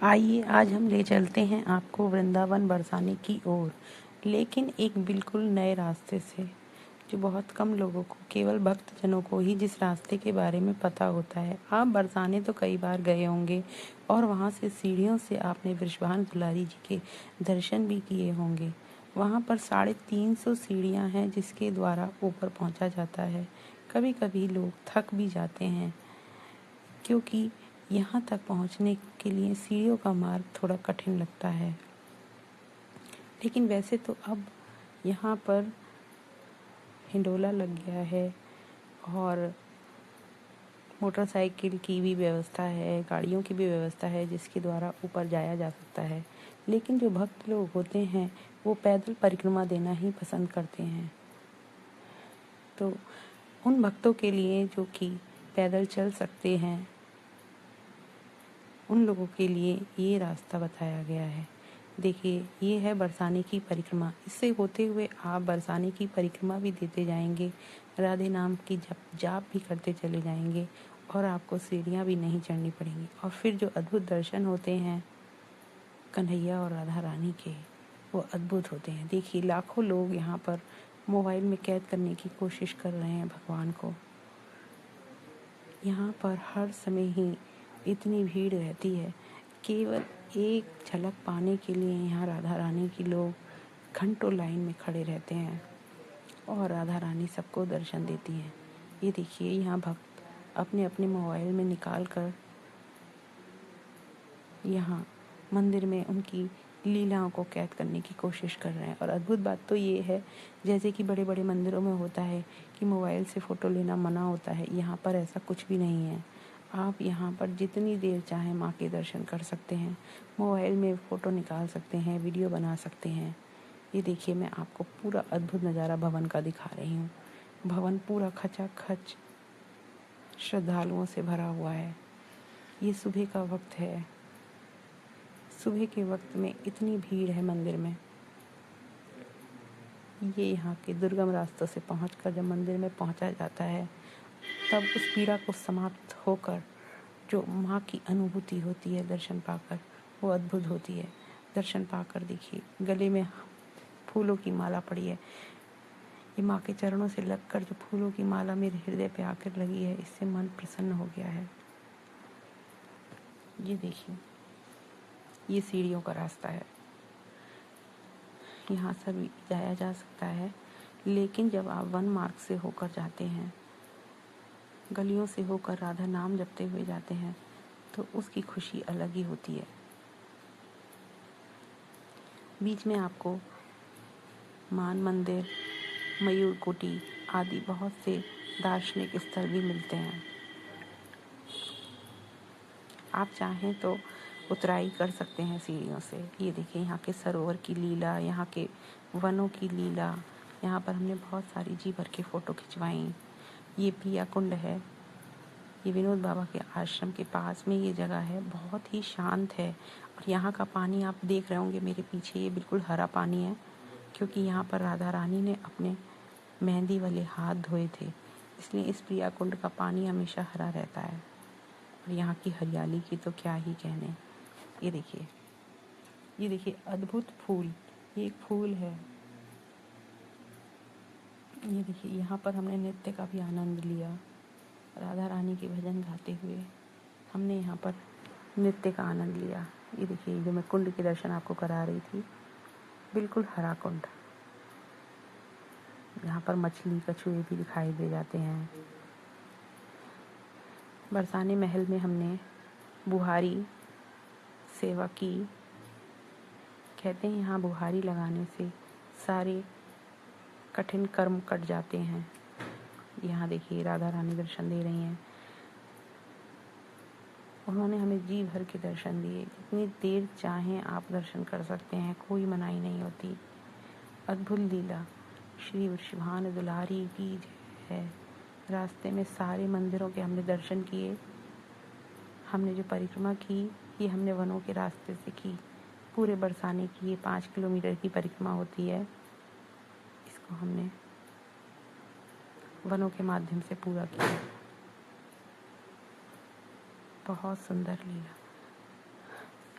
आइए आज हम ले चलते हैं आपको वृंदावन बरसाने की ओर, लेकिन एक बिल्कुल नए रास्ते से, जो बहुत कम लोगों को, केवल भक्तजनों को ही जिस रास्ते के बारे में पता होता है। आप बरसाने तो कई बार गए होंगे और वहाँ से सीढ़ियों से आपने वृषभान दुलारी जी के दर्शन भी किए होंगे। वहाँ पर 350 सीढ़ियाँ हैं जिसके द्वारा ऊपर पहुँचा जाता है। कभी कभी लोग थक भी जाते हैं क्योंकि यहाँ तक पहुँचने के लिए सीढ़ियों का मार्ग थोड़ा कठिन लगता है। लेकिन वैसे तो अब यहाँ पर हिंडोला लग गया है और मोटरसाइकिल की भी व्यवस्था है, गाड़ियों की भी व्यवस्था है जिसके द्वारा ऊपर जाया जा सकता है। लेकिन जो भक्त लोग होते हैं वो पैदल परिक्रमा देना ही पसंद करते हैं। तो उन भक्तों के लिए जो कि पैदल चल सकते हैं, उन लोगों के लिए ये रास्ता बताया गया है। देखिए, ये है बरसाने की परिक्रमा। इससे होते हुए आप बरसाने की परिक्रमा भी देते जाएंगे, राधे नाम की जाप भी करते चले जाएंगे और आपको सीढ़ियाँ भी नहीं चढ़नी पड़ेंगी। और फिर जो अद्भुत दर्शन होते हैं कन्हैया और राधा रानी के, वो अद्भुत होते हैं। देखिए, लाखों लोग यहाँ पर मोबाइल में कैद करने की कोशिश कर रहे हैं भगवान को। यहाँ पर हर समय ही इतनी भीड़ रहती है, केवल एक झलक पाने के लिए यहाँ राधा रानी की लोग घंटों लाइन में खड़े रहते हैं और राधा रानी सबको दर्शन देती हैं। ये देखिए, यहाँ भक्त अपने अपने मोबाइल में निकाल कर यहाँ मंदिर में उनकी लीलाओं को कैद करने की कोशिश कर रहे हैं। और अद्भुत बात तो ये है, जैसे कि बड़े बड़े मंदिरों में होता है कि मोबाइल से फ़ोटो लेना मना होता है, यहाँ पर ऐसा कुछ भी नहीं है। आप यहाँ पर जितनी देर चाहें माँ के दर्शन कर सकते हैं, मोबाइल में फ़ोटो निकाल सकते हैं, वीडियो बना सकते हैं। ये देखिए, मैं आपको पूरा अद्भुत नज़ारा भवन का दिखा रही हूँ। भवन पूरा खचाखच श्रद्धालुओं से भरा हुआ है। ये सुबह का वक्त है। सुबह के वक्त में इतनी भीड़ है मंदिर में। ये यहाँ के दुर्गम रास्तों से पहुंचकर जब मंदिर में पहुंचा जाता है, तब उस पीड़ा को समाप्त होकर जो माँ की अनुभूति होती है दर्शन पाकर, वो अद्भुत होती है। दर्शन पाकर देखिए, गले में फूलों की माला पड़ी है। ये माँ के चरणों से लगकर जो फूलों की माला मेरे हृदय पे आकर लगी है, इससे मन प्रसन्न हो गया है। ये देखिए, ये सीढ़ियों का रास्ता है। यहाँ से भी जाया जा सकता है, लेकिन जब आप वन मार्ग से होकर जाते हैं, गलियों से होकर राधा नाम जपते हुए जाते हैं, तो उसकी खुशी अलग ही होती है। बीच में आपको मान मंदिर, मयूर कुटी आदि बहुत से दार्शनिक स्थल भी मिलते हैं। आप चाहें तो उतराई कर सकते हैं सीढ़ियों से। ये देखिए, यहाँ के सरोवर की लीला, यहाँ के वनों की लीला। यहाँ पर हमने बहुत सारी जी भर के फ़ोटो खिंचवाई। ये पिया कुंड है, ये विनोद बाबा के आश्रम के पास में ये जगह है। बहुत ही शांत है और यहाँ का पानी आप देख रहे होंगे मेरे पीछे, ये बिल्कुल हरा पानी है, क्योंकि यहाँ पर राधा रानी ने अपने मेहंदी वाले हाथ धोए थे, इसलिए इस प्रिया कुंड का पानी हमेशा हरा रहता है। और यहाँ की हरियाली की तो क्या ही कहने। ये देखिए, ये देखिए अद्भुत फूल, ये एक फूल है। ये देखिए, यहाँ पर हमने नृत्य का भी आनंद लिया। राधा रानी के भजन गाते हुए हमने यहाँ पर नृत्य का आनंद लिया। ये देखिए, जो मैं कुंड के दर्शन आपको करा रही थी, बिल्कुल हरा कुंड। यहाँ पर मछली कछुए भी दिखाई दे जाते हैं। बरसाने महल में हमने बुहारी सेवा की। कहते हैं यहाँ बुहारी लगाने से सारे कठिन कर्म कट जाते हैं। यहाँ देखिए, राधा रानी दर्शन दे रही हैं। उन्होंने हमें जी भर के दर्शन दिए। जितनी देर चाहें आप दर्शन कर सकते हैं, कोई मनाही नहीं होती। अद्भुत लीला। श्री वृषभान दुलारी की जय है। रास्ते में सारे मंदिरों के हमने दर्शन किए। हमने जो परिक्रमा की, ये हमने वनों के रास्ते से की। पूरे बरसाने की ये 5 किलोमीटर की परिक्रमा होती है। इसको हमने वनों के माध्यम से पूरा किया। बहुत सुंदर लीला।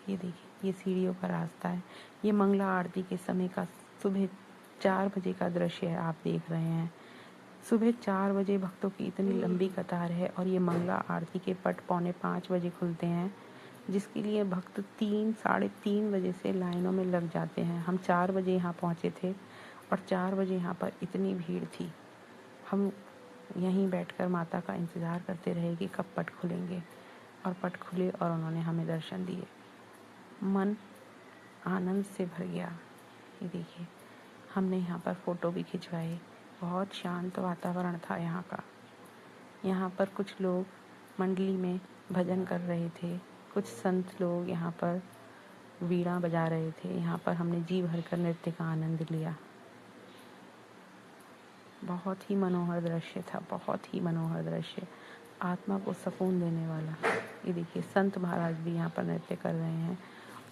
ये देखिए, ये सीढ़ियों का रास्ता है। ये मंगला आरती के समय का सुबह 4 बजे का दृश्य है, आप देख रहे हैं। सुबह 4 बजे भक्तों की इतनी लंबी कतार है और ये मंगला आरती के पट 4:45 बजे खुलते हैं, जिसके लिए भक्त 3 साढ़े 3 बजे से लाइनों में लग जाते हैं। हम 4 बजे यहाँ पहुँचे थे और 4 बजे यहाँ पर इतनी भीड़ थी। हम यहीं बैठकर माता का इंतज़ार करते रहे कि कब पट खुलेंगे, और पट खुले और उन्होंने हमें दर्शन दिए। मन आनंद से भर गया। ये देखिए, हमने यहाँ पर फ़ोटो भी खिंचवाए। बहुत शांत वातावरण था यहाँ का। यहाँ पर कुछ लोग मंडली में भजन कर रहे थे, कुछ संत लोग यहाँ पर वीणा बजा रहे थे। यहाँ पर हमने जी भरकर नृत्य का आनंद लिया। बहुत ही मनोहर दृश्य था, बहुत ही मनोहर दृश्य, आत्मा को सुकून देने वाला। ये देखिए, संत महाराज भी यहाँ पर नृत्य कर रहे हैं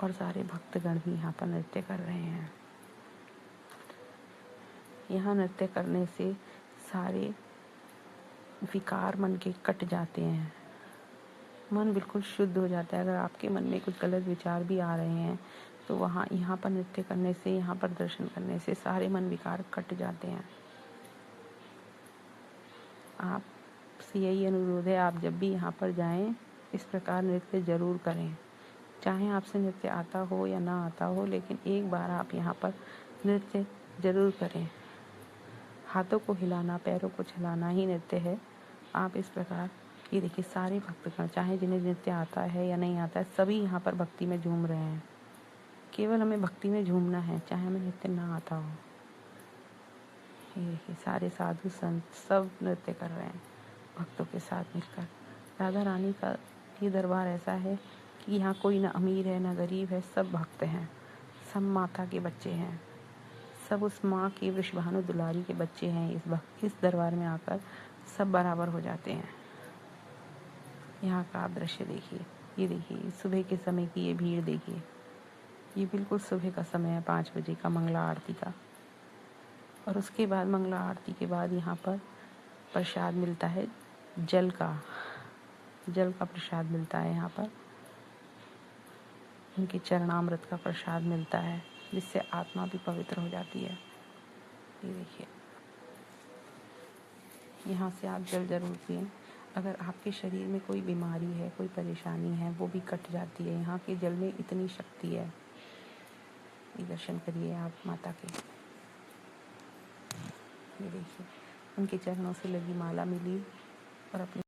और सारे भक्तगण भी यहाँ पर नृत्य कर रहे हैं। यहाँ नृत्य करने से सारे विकार मन के कट जाते हैं, मन बिल्कुल शुद्ध हो जाता है। अगर आपके मन में कुछ गलत विचार भी आ रहे हैं तो यहाँ पर नृत्य करने से, यहाँ पर दर्शन करने से सारे मन विकार कट जाते हैं। आपसे यही अनुरोध है, आप जब भी यहाँ पर जाएं, इस प्रकार नृत्य ज़रूर करें। चाहे आपसे नृत्य आता हो या ना आता हो, लेकिन एक बार आप यहाँ पर नृत्य ज़रूर करें। हाथों को हिलाना, पैरों को चलाना ही नृत्य है। आप इस प्रकार, ये देखिए, सारे भक्तगण, चाहे जिन्हें नृत्य आता है या नहीं आता है, सभी यहाँ पर भक्ति में झूम रहे हैं। केवल हमें भक्ति में झूमना है, चाहे हमें नृत्य ना आता हो। ये देखिए, सारे साधु संत सब नृत्य कर रहे हैं भक्तों के साथ मिलकर। राधा रानी का ये दरबार ऐसा है कि यहाँ कोई ना अमीर है ना गरीब है, सब भक्त हैं, सब माता के बच्चे हैं, सब उस माँ की वृषभानु दुलारी के बच्चे हैं। इस दरबार में आकर सब बराबर हो जाते हैं। यहाँ का आप दृश्य देखिए, ये देखिए, सुबह के समय की ये भीड़ देखिए। ये बिल्कुल सुबह का समय है, 5 बजे का, मंगला आरती का। और उसके बाद, मंगला आरती के बाद यहाँ पर प्रसाद मिलता है, जल का प्रसाद मिलता है। यहाँ पर उनके चरणामृत का प्रसाद मिलता है, जिससे आत्मा भी पवित्र हो जाती है। ये देखिए, यहाँ से आप जल जरूर पिएं। अगर आपके शरीर में कोई बीमारी है, कोई परेशानी है, वो भी कट जाती है। यहाँ के जल में इतनी शक्ति है। ये दर्शन करिए आप माता के। ये देखिए, उनके चरणों से लगी माला मिली और अपनी